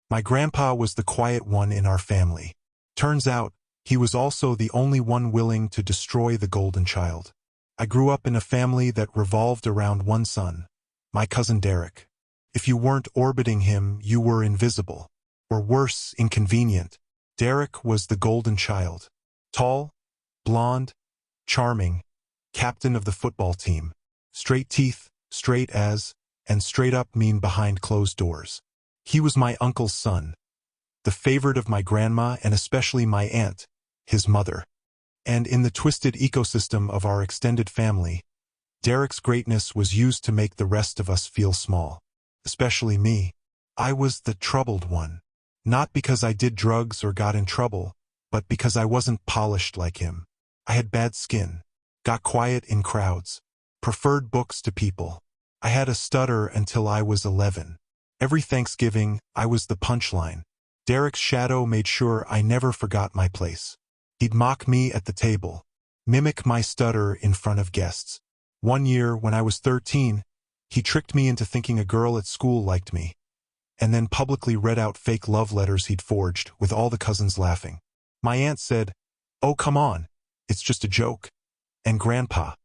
My grandpa was the quiet one in our family. Turns out, he was also the only one willing to destroy the golden child. I grew up in a family that revolved around one son, my cousin Derek. If you weren't orbiting him, you were invisible. Or worse, inconvenient. Derek was the golden child. Tall, blonde, charming, captain of the football team. Straight teeth, straight as, and straight up mean behind closed doors. He was my uncle's son, the favorite of my grandma and especially my aunt, his mother. And in the twisted ecosystem of our extended family, Derek's greatness was used to make the rest of us feel small. Especially me. I was the troubled one. Not because I did drugs or got in trouble, but because I wasn't polished like him. I had bad skin, got quiet in crowds, preferred books to people. I had a stutter until I was 11. Every Thanksgiving, I was the punchline. Derek's shadow made sure I never forgot my place. He'd mock me at the table, mimic my stutter in front of guests. One year, when I was 13, he tricked me into thinking a girl at school liked me, and then publicly read out fake love letters he'd forged, with all the cousins laughing. My aunt said, "Oh, come on, it's just a joke." And Grandpa,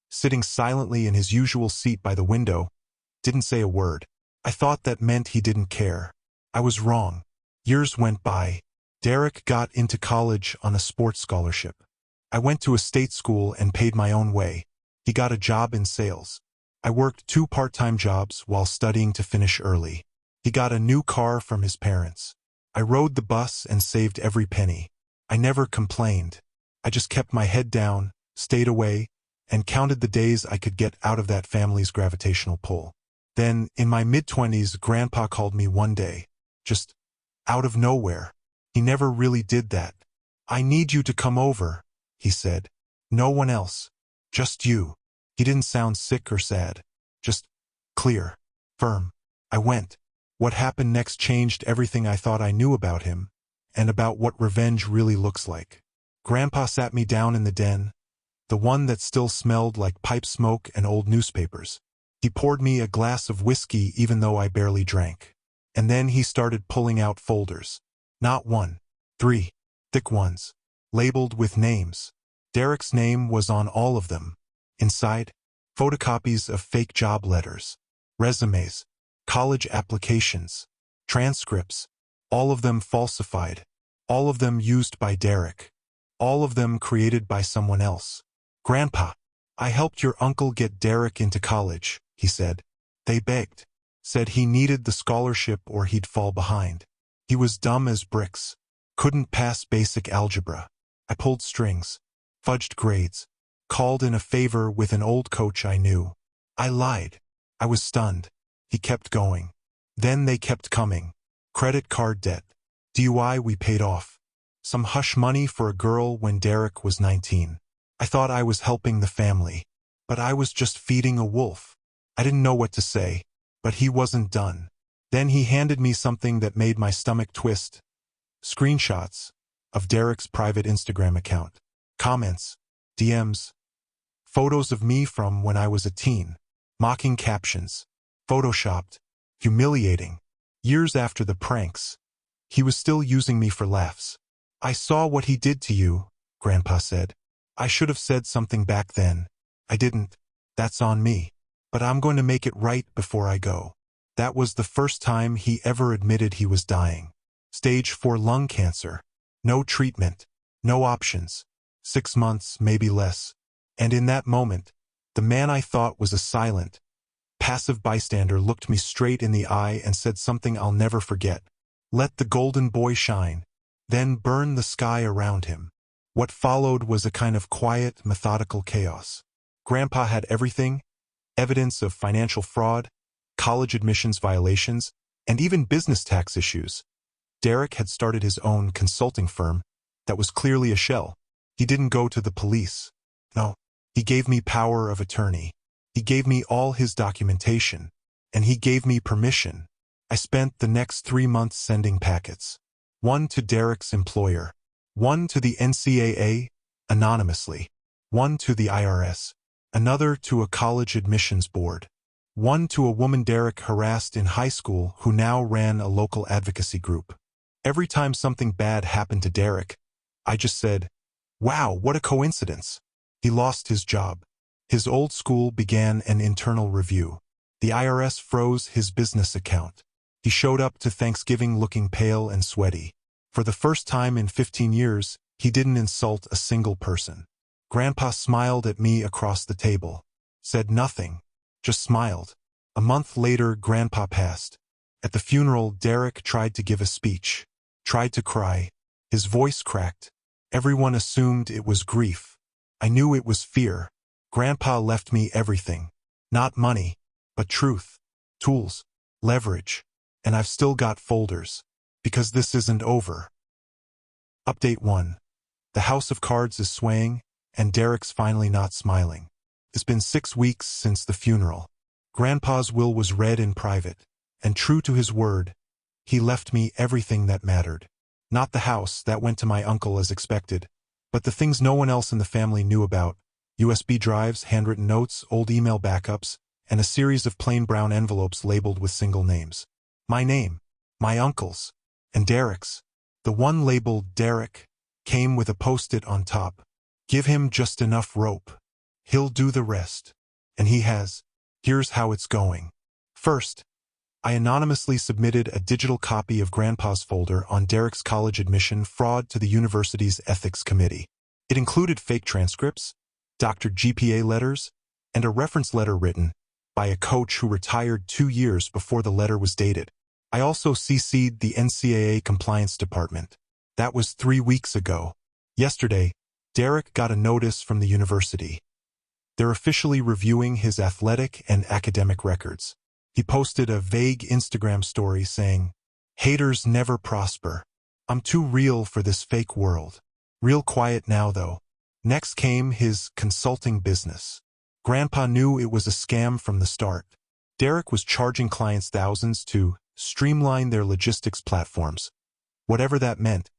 sitting silently in his usual seat by the window, didn't say a word. I thought that meant he didn't care. I was wrong. Years went by. Derek got into college on a sports scholarship. I went to a state school and paid my own way. He got a job in sales. I worked 2 part-time jobs while studying to finish early. He got a new car from his parents. I rode the bus and saved every penny. I never complained. I just kept my head down, stayed away, and counted the days I could get out of that family's gravitational pull. Then, in my mid-20s, Grandpa called me one day, just out of nowhere. He never really did that. "I need you to come over," he said. "No one else. Just you." He didn't sound sick or sad. Just clear, firm. I went. What happened next changed everything I thought I knew about him, and about what revenge really looks like. Grandpa sat me down in the den, the one that still smelled like pipe smoke and old newspapers. He poured me a glass of whiskey even though I barely drank. And then he started pulling out folders. Not 1, 3, thick ones, labeled with names. Derek's name was on all of them. Inside, photocopies of fake job letters, resumes, college applications, transcripts, all of them falsified, all of them used by Derek, all of them created by someone else. "Grandpa, I helped your uncle get Derek into college," he said. "They begged, said he needed the scholarship or he'd fall behind. He was dumb as bricks, couldn't pass basic algebra. I pulled strings, fudged grades, called in a favor with an old coach I knew. I lied. I was stunned. He kept going. Then they kept coming. Credit card debt. DUI we paid off. Some hush money for a girl when Derek was 19. I thought I was helping the family, but I was just feeding a wolf. I didn't know what to say, but he wasn't done. Then he handed me something that made my stomach twist. Screenshots of Derek's private Instagram account. Comments, DMs, photos of me from when I was a teen, mocking captions, photoshopped, humiliating. Years after the pranks, he was still using me for laughs. "I saw what he did to you," Grandpa said. "I should have said something back then. I didn't. That's on me. But I'm going to make it right before I go." That was the first time he ever admitted he was dying. Stage 4 lung cancer. No treatment. No options. 6 months, maybe less. And in that moment, the man I thought was a silent, passive bystander looked me straight in the eye and said something I'll never forget. "Let the golden boy shine, then burn the sky around him." What followed was a kind of quiet, methodical chaos. Grandpa had everything: evidence of financial fraud, college admissions violations, and even business tax issues. Derek had started his own consulting firm that was clearly a shell. He didn't go to the police. No, he gave me power of attorney. He gave me all his documentation, and he gave me permission. I spent the next 3 months sending packets. One to Derek's employer, one to the NCAA, anonymously, one to the IRS, another to a college admissions board. One to a woman Derek harassed in high school who now ran a local advocacy group. Every time something bad happened to Derek, I just said, "Wow, what a coincidence." He lost his job. His old school began an internal review. The IRS froze his business account. He showed up to Thanksgiving looking pale and sweaty. For the first time in 15 years, he didn't insult a single person. Grandpa smiled at me across the table. Said nothing. Just smiled. A month later, Grandpa passed. At the funeral, Derek tried to give a speech. Tried to cry. His voice cracked. Everyone assumed it was grief. I knew it was fear. Grandpa left me everything. Not money, but truth. Tools. Leverage. And I've still got folders. Because this isn't over. Update 1. The house of cards is swaying, and Derek's finally not smiling. It's been 6 weeks since the funeral. Grandpa's will was read in private, and true to his word, he left me everything that mattered. Not the house, that went to my uncle as expected, but the things no one else in the family knew about: USB drives, handwritten notes, old email backups, and a series of plain brown envelopes labeled with single names. My name, my uncle's, and Derek's. The one labeled Derek came with a post-it on top. Give him just enough rope. He'll do the rest. And he has. Here's how it's going. First, I anonymously submitted a digital copy of Grandpa's folder on Derek's college admission fraud to the university's ethics committee. It included fake transcripts, doctored GPA letters, and a reference letter written by a coach who retired 2 years before the letter was dated. I also CC'd the NCAA compliance department. That was 3 weeks ago. Yesterday, Derek got a notice from the university. They're officially reviewing his athletic and academic records. He posted a vague Instagram story saying, "Haters never prosper. I'm too real for this fake world." Real quiet now, though. Next came his consulting business. Grandpa knew it was a scam from the start. Derek was charging clients thousands to streamline their logistics platforms, whatever that meant,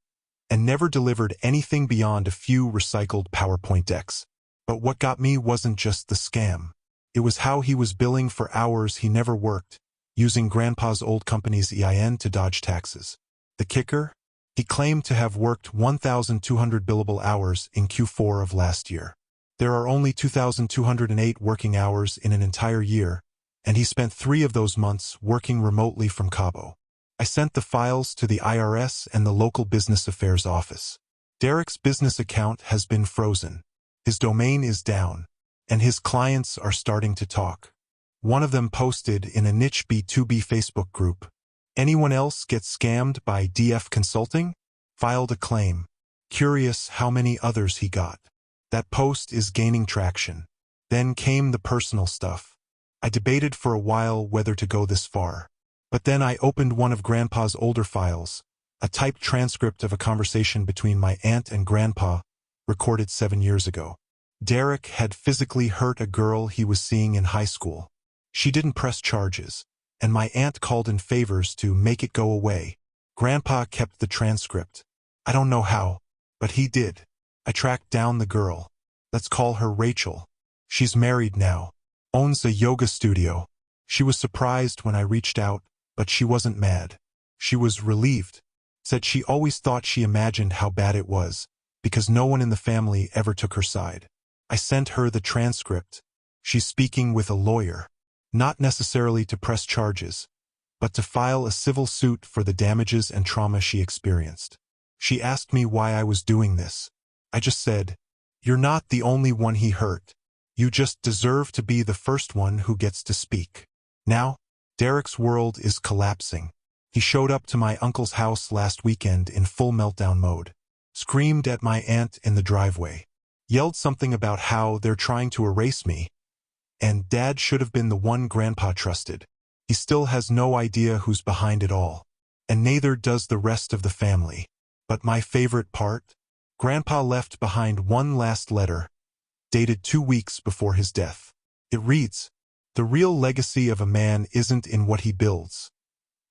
and never delivered anything beyond a few recycled PowerPoint decks. But what got me wasn't just the scam. It was how he was billing for hours he never worked, using Grandpa's old company's EIN to dodge taxes. The kicker? He claimed to have worked 1,200 billable hours in Q4 of last year. There are only 2,208 working hours in an entire year, and he spent 3 of those months working remotely from Cabo. I sent the files to the IRS and the local business affairs office. Derek's business account has been frozen. His domain is down, and his clients are starting to talk. One of them posted in a niche B2B Facebook group, "Anyone else get scammed by DF Consulting?" Filed a claim. Curious how many others he got. That post is gaining traction. Then came the personal stuff. I debated for a while whether to go this far. But then I opened one of Grandpa's older files, a typed transcript of a conversation between my aunt and Grandpa, recorded 7 years ago. Derek had physically hurt a girl he was seeing in high school. She didn't press charges, and my aunt called in favors to make it go away. Grandpa kept the transcript. I don't know how, but he did. I tracked down the girl. Let's call her Rachel. She's married now. Owns a yoga studio. She was surprised when I reached out, but she wasn't mad. She was relieved. Said she always thought she imagined how bad it was, because no one in the family ever took her side. I sent her the transcript. She's speaking with a lawyer. Not necessarily to press charges, but to file a civil suit for the damages and trauma she experienced. She asked me why I was doing this. I just said, "You're not the only one he hurt. You just deserve to be the first one who gets to speak." Now, Derek's world is collapsing. He showed up to my uncle's house last weekend in full meltdown mode. Screamed at my aunt in the driveway. Yelled something about how they're trying to erase me. And Dad should have been the one Grandpa trusted. He still has no idea who's behind it all. And neither does the rest of the family. But my favorite part? Grandpa left behind one last letter, dated 2 weeks before his death. It reads, "The real legacy of a man isn't in what he builds.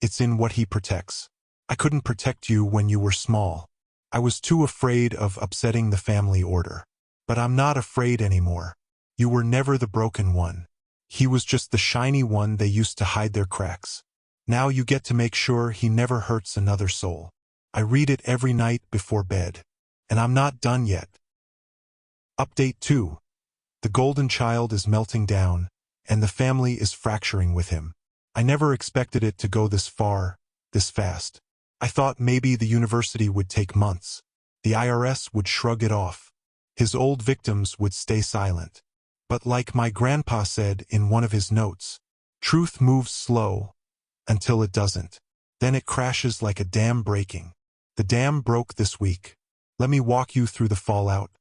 It's in what he protects. I couldn't protect you when you were small. I was too afraid of upsetting the family order. But I'm not afraid anymore. You were never the broken one. He was just the shiny one they used to hide their cracks. Now you get to make sure he never hurts another soul. I read it every night before bed. And I'm not done yet. Update 2. The golden child is melting down, and the family is fracturing with him. I never expected it to go this far, this fast. I thought maybe the university would take months. The IRS would shrug it off. His old victims would stay silent. But like my grandpa said in one of his notes, truth moves slow until it doesn't. Then it crashes like a dam breaking. The dam broke this week. Let me walk you through the fallout.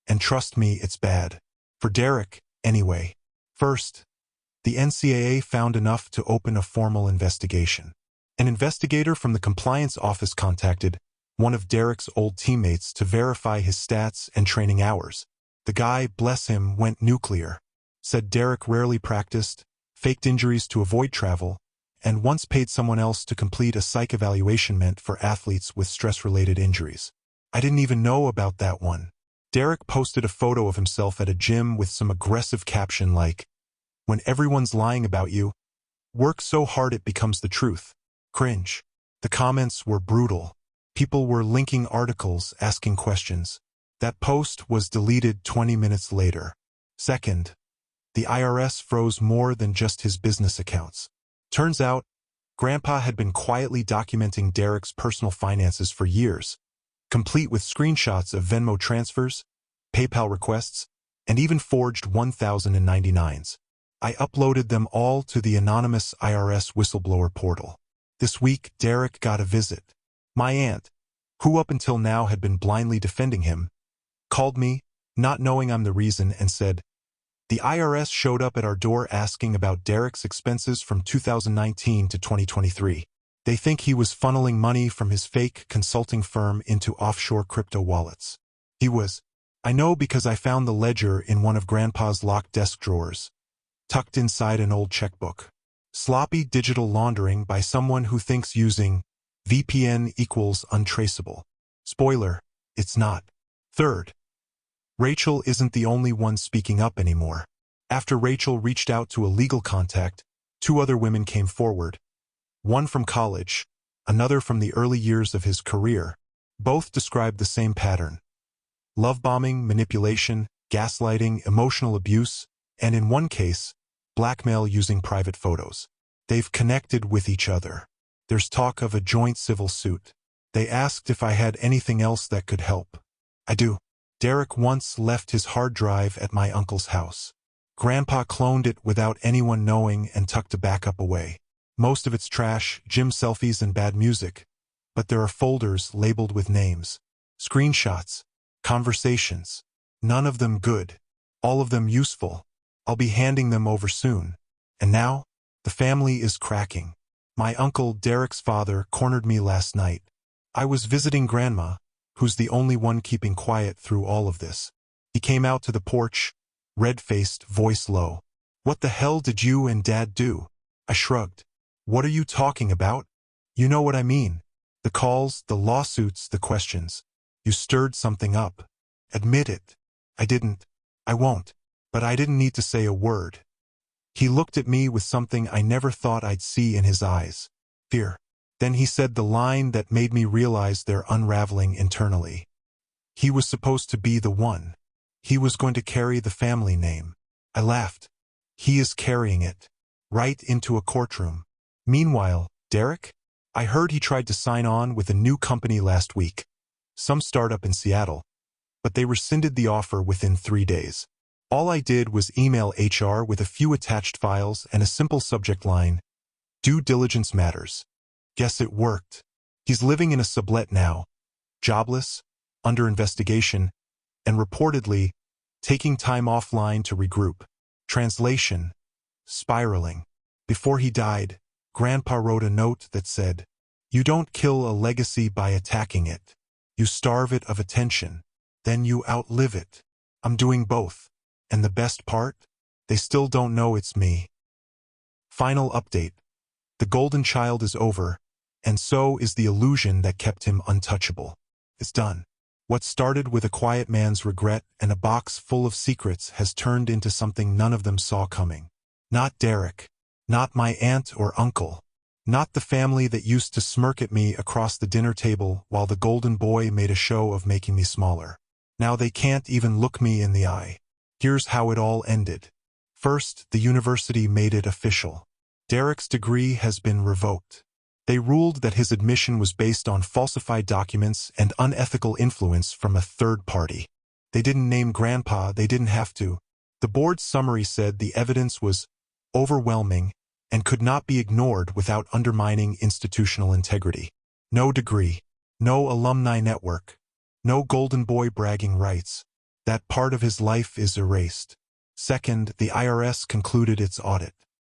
And trust me, it's bad. For Derek, anyway. First, the NCAA found enough to open a formal investigation. An investigator from the compliance office contacted one of Derek's old teammates to verify his stats and training hours. The guy, bless him, went nuclear. Said Derek rarely practiced, faked injuries to avoid travel, and once paid someone else to complete a psych evaluation meant for athletes with stress-related injuries. I didn't even know about that one. Derek posted a photo of himself at a gym with some aggressive caption like, "When everyone's lying about you, work so hard it becomes the truth." Cringe. The comments were brutal. People were linking articles, asking questions. That post was deleted 20 minutes later. Second, the IRS froze more than just his business accounts. Turns out, Grandpa had been quietly documenting Derek's personal finances for years, complete with screenshots of Venmo transfers, PayPal requests, and even forged 1099s. I uploaded them all to the anonymous IRS whistleblower portal. This week, Derek got a visit. My aunt, who up until now had been blindly defending him, called me, not knowing I'm the reason, and said, "The IRS showed up at our door asking about Derek's expenses from 2019 to 2023. They think he was funneling money from his fake consulting firm into offshore crypto wallets. He was. I know because I found the ledger in one of Grandpa's locked desk drawers, tucked inside an old checkbook. Sloppy digital laundering by someone who thinks using VPN equals untraceable. Spoiler, it's not." Third, Rachel isn't the only one speaking up anymore. After Rachel reached out to a legal contact, 2 other women came forward. One from college, another from the early years of his career. Both described the same pattern. Love bombing, manipulation, gaslighting, emotional abuse, and in one case, blackmail using private photos. They've connected with each other. There's talk of a joint civil suit. They asked if I had anything else that could help. I do. Derek once left his hard drive at my uncle's house. Grandpa cloned it without anyone knowing and tucked a backup away. Most of it's trash, gym selfies, and bad music. But there are folders labeled with names, screenshots, conversations. None of them good. All of them useful. I'll be handing them over soon. And now, the family is cracking. My uncle, Derek's father, cornered me last night. I was visiting Grandma, who's the only one keeping quiet through all of this. He came out to the porch, red-faced, voice low. "What the hell did you and Dad do?" I shrugged. "What are you talking about?" "You know what I mean. The calls, the lawsuits, the questions. You stirred something up. Admit it." "I didn't. I won't." But I didn't need to say a word. He looked at me with something I never thought I'd see in his eyes. Fear. Then he said the line that made me realize they're unraveling internally. He was supposed to be the one. He was going to carry the family name. I laughed. He is carrying it. Right into a courtroom. Meanwhile, Derek? I heard he tried to sign on with a new company last week. Some startup in Seattle. But they rescinded the offer within 3 days. All I did was email HR with a few attached files and a simple subject line. Due diligence matters. Guess it worked. He's living in a sublet now. Jobless, under investigation, and reportedly, taking time offline to regroup. Translation. Spiraling. Before he died, Grandpa wrote a note that said, "You don't kill a legacy by attacking it. You starve it of attention. Then you outlive it. I'm doing both. And the best part? They still don't know it's me." Final update. The golden child is over, and so is the illusion that kept him untouchable. It's done. What started with a quiet man's regret and a box full of secrets has turned into something none of them saw coming. Not Derek. Not my aunt or uncle. Not the family that used to smirk at me across the dinner table while the golden boy made a show of making me smaller. Now they can't even look me in the eye. Here's how it all ended. First, the university made it official. Derek's degree has been revoked. They ruled that his admission was based on falsified documents and unethical influence from a third party. They didn't name Grandpa, they didn't have to. The board's summary said the evidence was overwhelming and could not be ignored without undermining institutional integrity. No degree. No alumni network. No golden boy bragging rights. That part of his life is erased. Second, the IRS concluded its audit.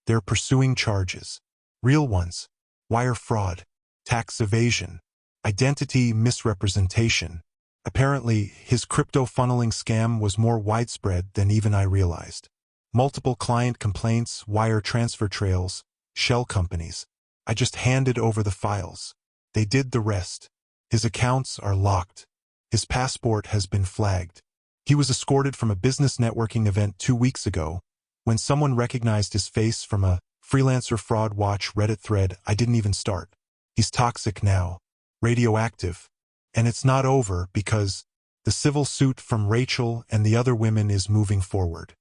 They're pursuing charges. Real ones. Wire fraud. Tax evasion. Identity misrepresentation. Apparently, his crypto funneling scam was more widespread than even I realized. Multiple client complaints, wire transfer trails, shell companies. I just handed over the files. They did the rest. His accounts are locked. His passport has been flagged. He was escorted from a business networking event 2 weeks ago. When someone recognized his face from a Freelancer Fraud Watch Reddit thread I didn't even start. He's toxic now. Radioactive. And it's not over because the civil suit from Rachel and the other women is moving forward.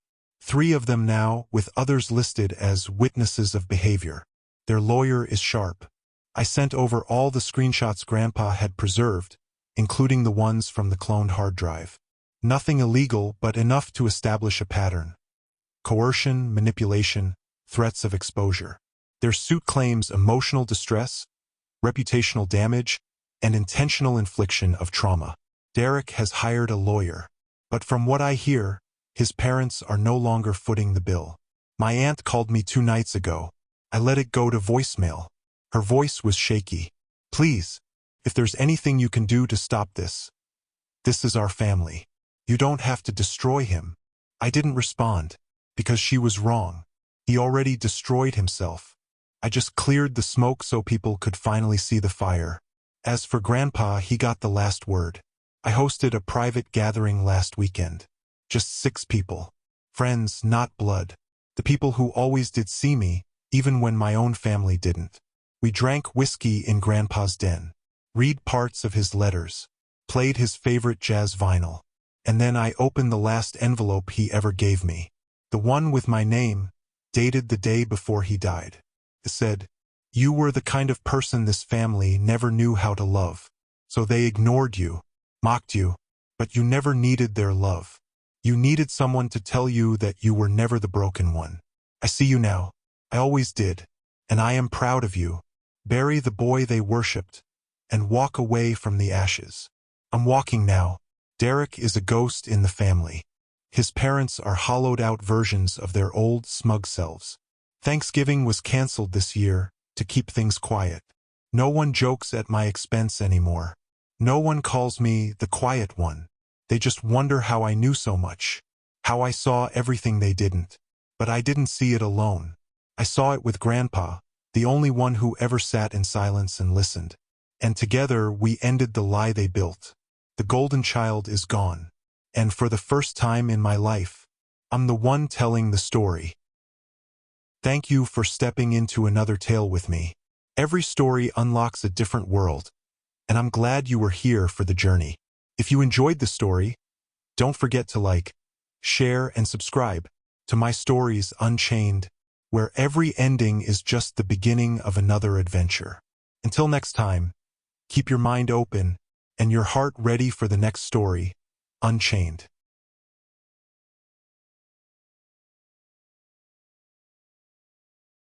3 of them now, with others listed as witnesses of behavior. Their lawyer is sharp. I sent over all the screenshots Grandpa had preserved, including the ones from the cloned hard drive. Nothing illegal, but enough to establish a pattern. Coercion, manipulation, threats of exposure. Their suit claims emotional distress, reputational damage, and intentional infliction of trauma. Derek has hired a lawyer. But from what I hear, his parents are no longer footing the bill. My aunt called me 2 nights ago. I let it go to voicemail. Her voice was shaky. Please, if there's anything you can do to stop this. This is our family. You don't have to destroy him. I didn't respond, because she was wrong. He already destroyed himself. I just cleared the smoke so people could finally see the fire. As for Grandpa, he got the last word. I hosted a private gathering last weekend. Just 6 people. Friends, not blood. The people who always did see me, even when my own family didn't. We drank whiskey in Grandpa's den, read parts of his letters, played his favorite jazz vinyl, and then I opened the last envelope he ever gave me. The one with my name, dated the day before he died. It said, "You were the kind of person this family never knew how to love. So they ignored you, mocked you, but you never needed their love. You needed someone to tell you that you were never the broken one. I see you now. I always did. And I am proud of you. Bury the boy they worshipped, and walk away from the ashes. I'm walking now. Derek is a ghost in the family. His parents are hollowed-out versions of their old, smug selves. Thanksgiving was canceled this year to keep things quiet. No one jokes at my expense anymore. No one calls me the quiet one. They just wonder how I knew so much, how I saw everything they didn't. But I didn't see it alone. I saw it with Grandpa, the only one who ever sat in silence and listened. And together we ended the lie they built. The golden child is gone. And for the first time in my life, I'm the one telling the story. Thank you for stepping into another tale with me. Every story unlocks a different world, and I'm glad you were here for the journey. If you enjoyed the story, don't forget to like, share, and subscribe to my stories Unchained, where every ending is just the beginning of another adventure. Until next time, keep your mind open and your heart ready for the next story, Unchained.